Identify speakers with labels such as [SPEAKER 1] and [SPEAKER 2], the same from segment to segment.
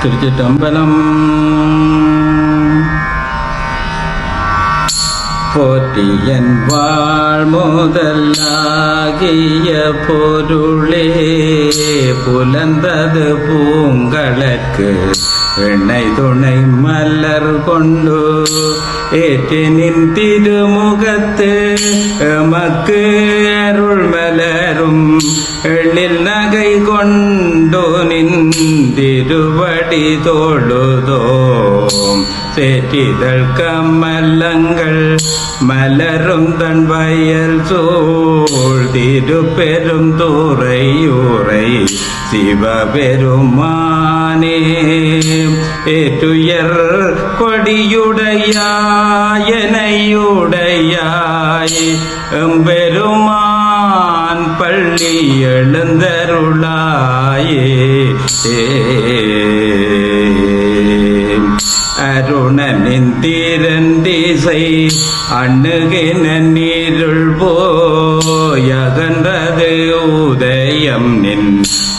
[SPEAKER 1] திருச்சிற்றம்பலம். போற்றியன் வாழ்முதலாகிய பொருளே புலந்தது பூங்களற்கு எண்ணெய் துணை மலர் கொண்டு ஏற்றினின் திருமுகத்து எமக்கு அருள் மலரும் எழில் நகை கொண்டு நின்றிருவடி தொழுதோம். சேற்றிதழ் கமலங்கள் மலரும் தன் வயல் சூழ் திருப்பெரும் துறையூரை சிவபெருமானே. ஏற்றுயர் கொடியுடையாயனையுடையாய் எம்பெருமான் பள்ளி எழுந்தருளாயே. அருணனின் திறந்திசை அணுகின நீருள் போயகன்றது உதயம் நின்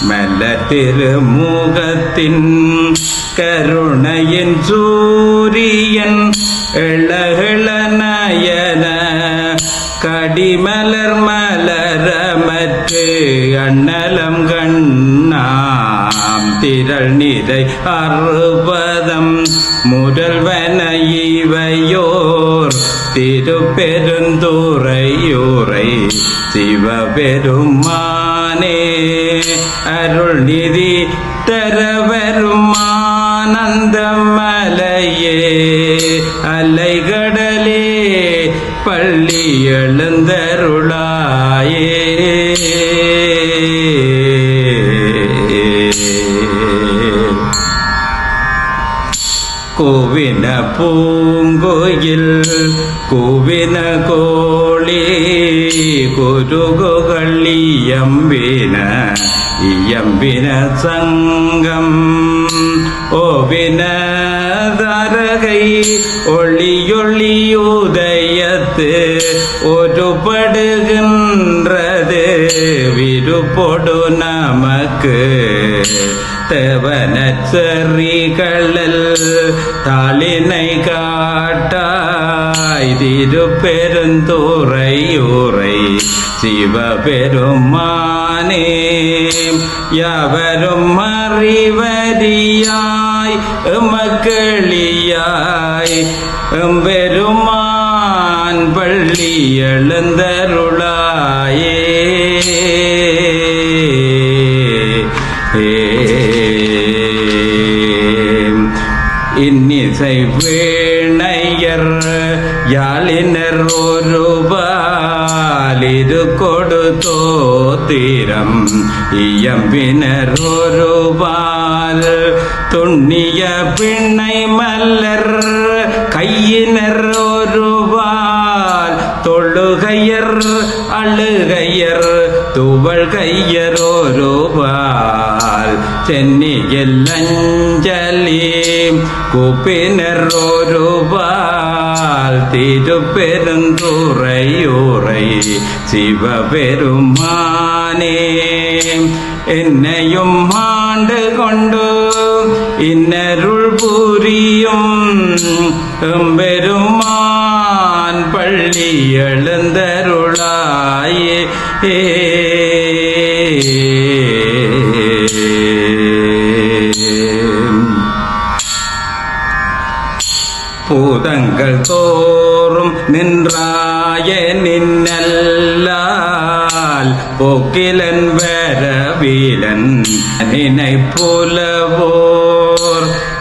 [SPEAKER 1] மெல்ல திருமுகத்தின் கருணையின் சூரியன் இளகிள நயன கடிமலர் மலரமற்று அண்ணலம் கண்ணாம் திரள் நிறை அறுபதம் முதல்வன இவையோர் திருப்பெருந்துறையூரை சிவபெருமானே. அருள் நிதி தரவரும் ஆனந்த மலையே அலைகடலே பள்ளி எழுந்தருளாயே. கூவின பூங்கோயில் கூவின கோழி குருகுகள் இயம்பின சங்கம் ஓவின தரகை ஒளியொளியுதயத்து ஒருபடுகின்றது விருப்பொடு நமக்கு தேவனச்சரிகளல் தாளினை காட்டாய் திருப்பெருந்துறையூரை சிவபெருமானே. யாவரும் அறிவறியாய் எமக்களியாய் எம்பெருமான் பள்ளி எழுந்தருளாயே. இன்னிசை வேணையர் யாழினர் ஒருபாலிரு கொடுத்தோ தீரம் இயம்பினர் ஒருபால் துண்ணிய பிணை மல்லர் கையினர் ஒருபால் தொழுகையர் அழுகையர் துவள் கையர் ஒருபால் சென்னியில் அஞ்சலி கூப்பினர் ஒருபால் திருப்பெருந்துறையூரை சிவபெருமானே. என்னையும் ஆண்டு கொண்டு இன்னருள் புரியும் எம்பெருமான் பள்ளி எழுந்தருளாயே. பூதங்கள் தோறும் நின்றாய நின்னல்லால் போக்கிலன் வரவீலன் நினைப்புலவோர்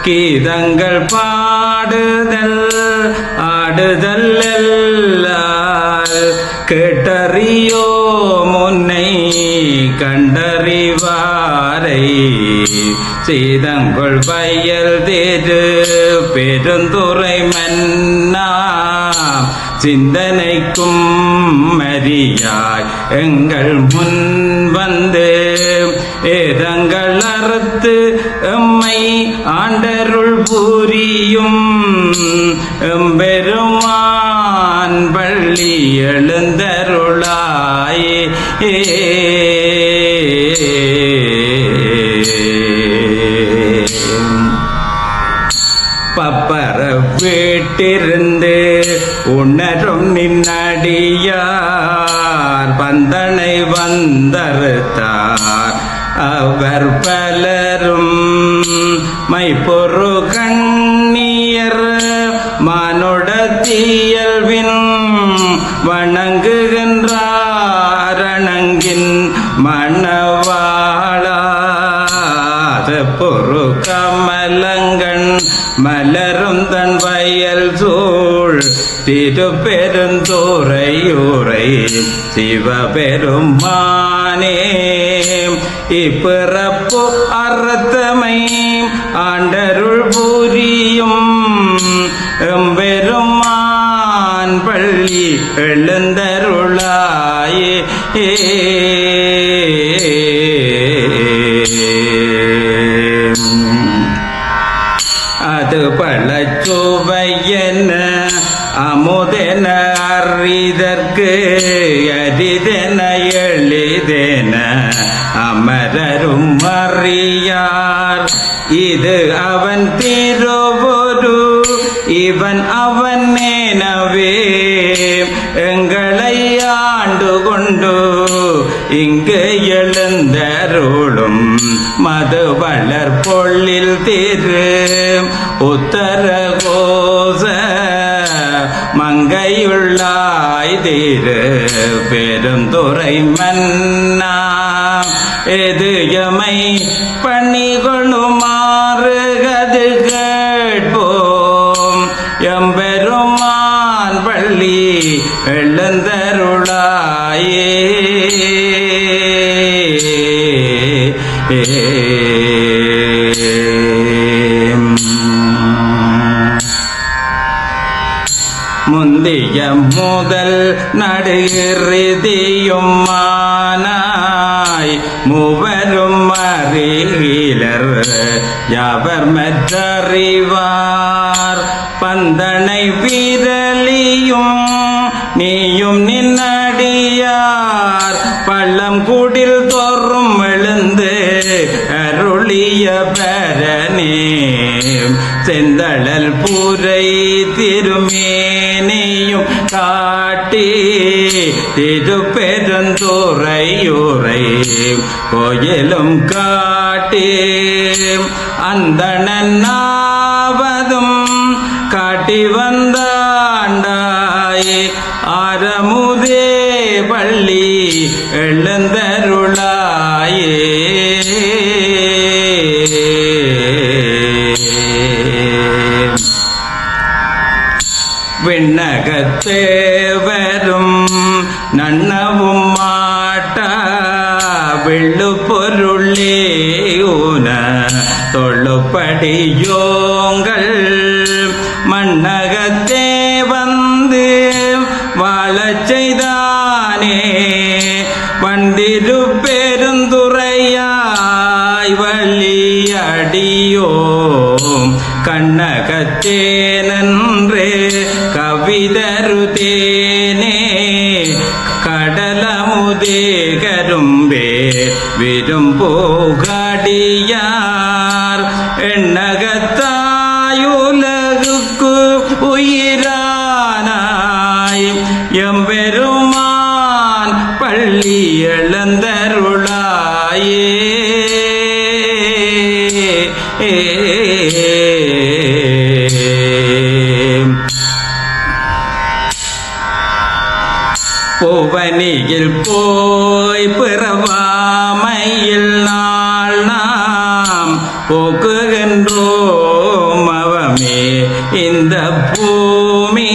[SPEAKER 1] கீதங்கள் பாடுதல் ஆடுதல் எல்லால் கேட்டறியோ முன்னை கண்டறிவாரை சீதங்கொள் வயல் தேரு பெருந்துறை மன்னா சிந்தனைக்கும் மரியாய் எங்கள் முன் வந்து ஏதங்கள் அறுத்து எம்மை ஆண்டருள் புரியும் எம்பெருமான் பள்ளி எழுந்தருளாயே. பப்பர வீட்டிருந்து உணரும் நின்னடியார் பந்தனை வந்தறுத்தார் அவர் பலரும் மைப்பொரு கண்ணியர் மானுடத்தியல்வின் வணங்குகின்றாரணங்கின் மணவாளாத பொரு கமலங்கண் மலரும் தன் வயல் சூழ் திருப்பெருந்துறையூரை சிவபெருமானே இப்பிறப்பு அறத்தமை ஆண்டருள் புரியும் எம்பெருமான் பள்ளி எழுந்தருளாயே அது பழச்சுவையென அமுதென அறிதற்கு அரிதென எளிதென அமரரும் அறியார் இது அவன் திருவொரு இவன் அவன் எனவே எங்களை ஆண்டு கொண்டு இங்கு எழுந்தருளும் மது வளர் பொள்ளில் திரு உத்தர கோச மங்கையுள்ளாய் திரு பெருந்துறை மன்னா எதுயமை பணிகொள்ளுமாறு கது கேட்போம் எம்பெருமான் பள்ளி எழுந்தருளாயே முந்திய முதல் நடுகிருதியும் மானாய் மூவரும் அறிகிலர் யாவர் மற்றறிவார் பந்தனை விரலியும் நீயும் நின்னடியார் பள்ளம் கூடில் தோறும் எழுந்து அருளிய பரனே செந்தழல் பூரை திருமேனியும் காட்டி திருப்பெருந்துறையூரை கோயிலும் காட்டி அந்தணனாவதும் காட்டி வந்தாண்டாய் ஆரமுதே பள்ளி எழுந்தருளாயே விண்ணகத்தேவரும் நன்னவும் மாட்டா வெள்ளு பொருளே ஊன தொழுப்படியோங்கள் மண்ணகத்தே வந்து வாழச் செய்தானே வந்திரு பெருந்துறையாய் வழியடியோம் கண்ணகத்தே நன்றே கவிதருதேனே கடலமுதே கரும்பே விரும்போகடியார் எண்ணகத்தாயுலகுக்கு உயிரானாய் எம்பெருமான் பள்ளி எழுந்தருளாயே புவனியில் போய் பிறவாமையில் நாள் நாம் போக்குகின்றோம் அவமே இந்த பூமி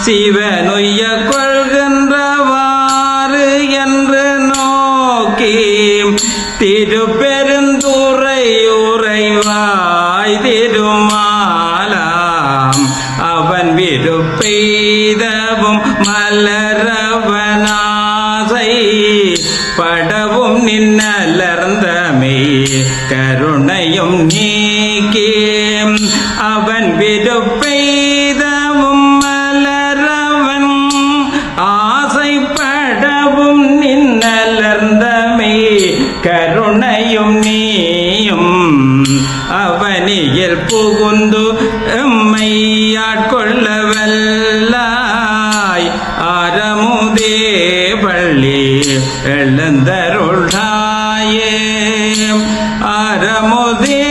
[SPEAKER 1] சிவனுய்ய கொள்கின்றவாறு என்று நோக்கி திருப்பெருந்துறையூரைவாய் திருமாலாம் அவன் விருப்பெய்தவும் மலரவனாசை படவும் நின்னலர்ந்தமை கருணையும் நீக்கி அவன் விருப்பெய்தவும் மலரவன் ஆசைப்படவும் நின்னலர்ந்தமை கருணையும் நீயும் அவனியில் புகுந்து எம்மை ஆட்கொள்ள வல்லாய் ஆரமுதே பள்ளி எழுந்தருளாயே ஆரமுதே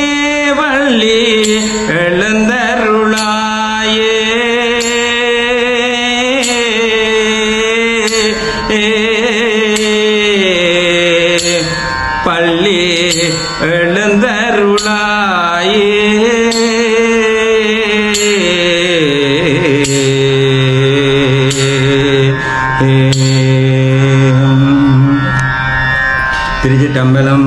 [SPEAKER 1] பள்ளி எழுந்தருளாயே பள்ளி எழுந்தருளாயே திருச்சிற்றம்பலம்.